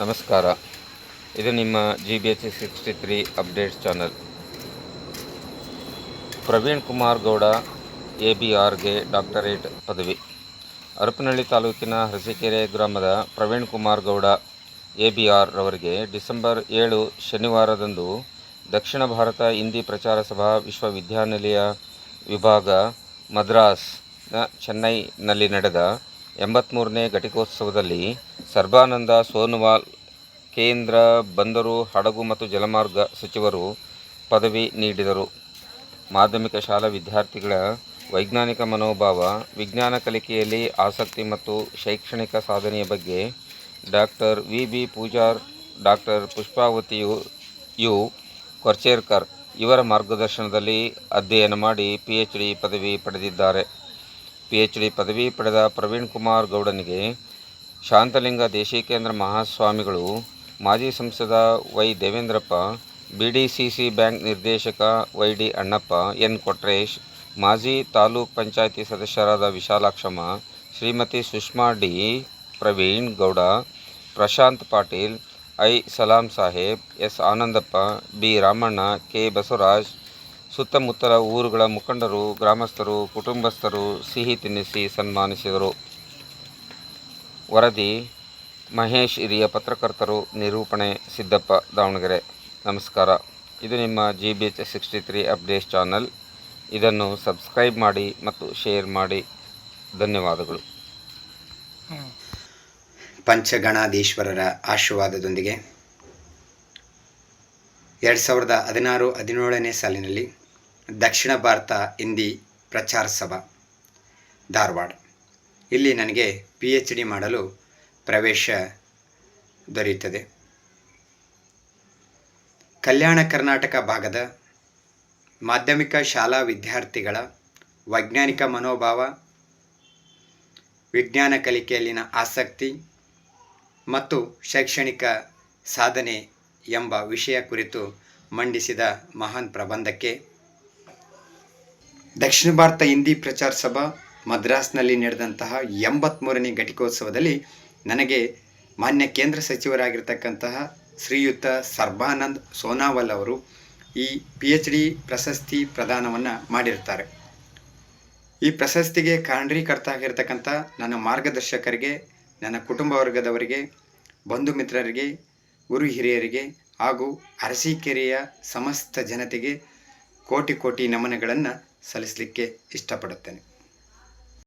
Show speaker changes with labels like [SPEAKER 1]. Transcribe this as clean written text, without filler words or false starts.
[SPEAKER 1] ನಮಸ್ಕಾರ. ಇದು ನಿಮ್ಮ GBH 63 updates channel. Praveen Kumar Gowda ABRಗೆ ಡಾಕ್ಟರೇಟ್ ಪದವಿ. ಹರಪನಹಳ್ಳಿ ತಾಲೂಕಿನ ಅರಸೀಕೆರೆ ಗ್ರಾಮದ ಪ್ರವೀಣ್ ಕುಮಾರ್ ಗೌಡ ABR ರವರಿಗೆ ಡಿಸೆಂಬರ್ 7 ಶನಿವಾರದಂದು ದಕ್ಷಿಣ ಭಾರತ ಹಿಂದಿ ಪ್ರಚಾರ ಸಭಾ ವಿಶ್ವವಿದ್ಯಾನಿಲಯ ವಿಭಾಗ ಮದ್ರಾಸ್ನ ಚೆನ್ನೈನಲ್ಲಿ ನಡೆದ 83ನೇ ಘಟಿಕೋತ್ಸವದಲ್ಲಿ ಸರ್ಬಾನಂದ ಸೋನೋವಾಲ್ ಕೇಂದ್ರ ಬಂದರು, ಹಡಗು ಮತ್ತು ಜಲಮಾರ್ಗ ಸಚಿವರು ಪದವಿ ನೀಡಿದರು. ಮಾಧ್ಯಮಿಕ ಶಾಲಾ ವಿದ್ಯಾರ್ಥಿಗಳ ವೈಜ್ಞಾನಿಕ ಮನೋಭಾವ, ವಿಜ್ಞಾನ ಕಲಿಕೆಯಲ್ಲಿ ಆಸಕ್ತಿ ಮತ್ತು ಶೈಕ್ಷಣಿಕ ಸಾಧನೆಯ ಬಗ್ಗೆ doctor VB Pujar, doctor Pushpavathi U Korcherkar ಇವರ ಮಾರ್ಗದರ್ಶನದಲ್ಲಿ ಅಧ್ಯಯನ ಮಾಡಿ PhD ಪದವಿ ಪಡೆದಿದ್ದಾರೆ. PhD ಪದವಿ ಪಡೆದ ಪ್ರವೀಣ್ ಕುಮಾರ್ ಗೌಡನಿಗೆ ಶಾಂತಲಿಂಗ ದೇಶಿಕೇಂದ್ರ ಮಹಾಸ್ವಾಮಿಗಳು, ಮಾಜಿ ಸಂಸದ ವೈ ದೇವೇಂದ್ರಪ್ಪ, BDCC ಬ್ಯಾಂಕ್ ನಿರ್ದೇಶಕ YD ಅಣ್ಣಪ್ಪ, N ಕೊಟ್ರೇಶ್, ಮಾಜಿ ತಾಲೂಕ್ ಪಂಚಾಯಿತಿ ಸದಸ್ಯರಾದ Vishalakshamma, Shrimati Sushma D, Praveen Gowda, Prashant Patil, I Salam Saheb, S Anandappa, B Ramanna, K Basavaraj, ಸುತ್ತಮುತ್ತಲ ಊರುಗಳ ಮುಖಂಡರು, ಗ್ರಾಮಸ್ಥರು, ಕುಟುಂಬಸ್ಥರು ಸಿಹಿ ತಿನ್ನಿಸಿ ಸನ್ಮಾನಿಸಿದರು. ವರದಿ ಮಹೇಶ್, ಹಿರಿಯ ಪತ್ರಕರ್ತರು, ನಿರೂಪಣೆ ಸಿದ್ದಪ್ಪ, ದಾವಣಗೆರೆ. ನಮಸ್ಕಾರ. ಇದು ನಿಮ್ಮ GBH 63 ಅಪ್ಡೇಟ್ಸ್ ಚಾನಲ್. ಇದನ್ನು ಸಬ್ಸ್ಕ್ರೈಬ್ ಮಾಡಿ ಮತ್ತು ಶೇರ್ ಮಾಡಿ. ಧನ್ಯವಾದಗಳು.
[SPEAKER 2] ಪಂಚಗಣಾಧೀಶ್ವರರ ಆಶೀರ್ವಾದದೊಂದಿಗೆ 2016-17ನೇ ಸಾಲಿನಲ್ಲಿ ದಕ್ಷಿಣ ಭಾರತ ಹಿಂದಿ ಪ್ರಚಾರ ಸಭಾ ಧಾರವಾಡ, ಇಲ್ಲಿ ನನಗೆ PhD ಮಾಡಲು ಪ್ರವೇಶ ದೊರೆಯುತ್ತದೆ. ಕಲ್ಯಾಣ ಕರ್ನಾಟಕ ಭಾಗದ ಮಾಧ್ಯಮಿಕ ಶಾಲಾ ವಿದ್ಯಾರ್ಥಿಗಳ ವೈಜ್ಞಾನಿಕ ಮನೋಭಾವ, ವಿಜ್ಞಾನ ಕಲಿಕೆಯಲ್ಲಿನ ಆಸಕ್ತಿ ಮತ್ತು ಶೈಕ್ಷಣಿಕ ಸಾಧನೆ ಎಂಬ ವಿಷಯ ಕುರಿತು ಮಂಡಿಸಿದ ಮಹಾನ್ ಪ್ರಬಂಧಕ್ಕೆ ದಕ್ಷಿಣ ಭಾರತ ಹಿಂದಿ ಪ್ರಚಾರ ಸಭಾ ಮದ್ರಾಸ್ನಲ್ಲಿ ನಡೆದಂತಹ 83ನೇ ಘಟಿಕೋತ್ಸವದಲ್ಲಿ ನನಗೆ ಮಾನ್ಯ ಕೇಂದ್ರ ಸಚಿವರಾಗಿರ್ತಕ್ಕಂತಹ ಶ್ರೀಯುತ ಸರ್ಬಾನಂದ್ ಸೋನೋವಾಲ್ ಅವರು ಈ PhD ಪ್ರಶಸ್ತಿ ಪ್ರದಾನವನ್ನು ಮಾಡಿರ್ತಾರೆ. ಈ ಪ್ರಶಸ್ತಿಗೆ ಕಾರಣೀಕರ್ತ ಆಗಿರ್ತಕ್ಕಂಥ ನನ್ನ ಮಾರ್ಗದರ್ಶಕರಿಗೆ, ನನ್ನ ಕುಟುಂಬ ವರ್ಗದವರಿಗೆ, ಬಂಧು ಮಿತ್ರರಿಗೆ, ಗುರು ಹಿರಿಯರಿಗೆ ಹಾಗೂ ಅರಸೀಕೆರೆಯ ಸಮಸ್ತ ಜನತೆಗೆ ಕೋಟಿ ಕೋಟಿ ನಮನಗಳನ್ನು ಸಲ್ಲಿಸಲಿಕ್ಕೆ ಇಷ್ಟಪಡುತ್ತೇನೆ.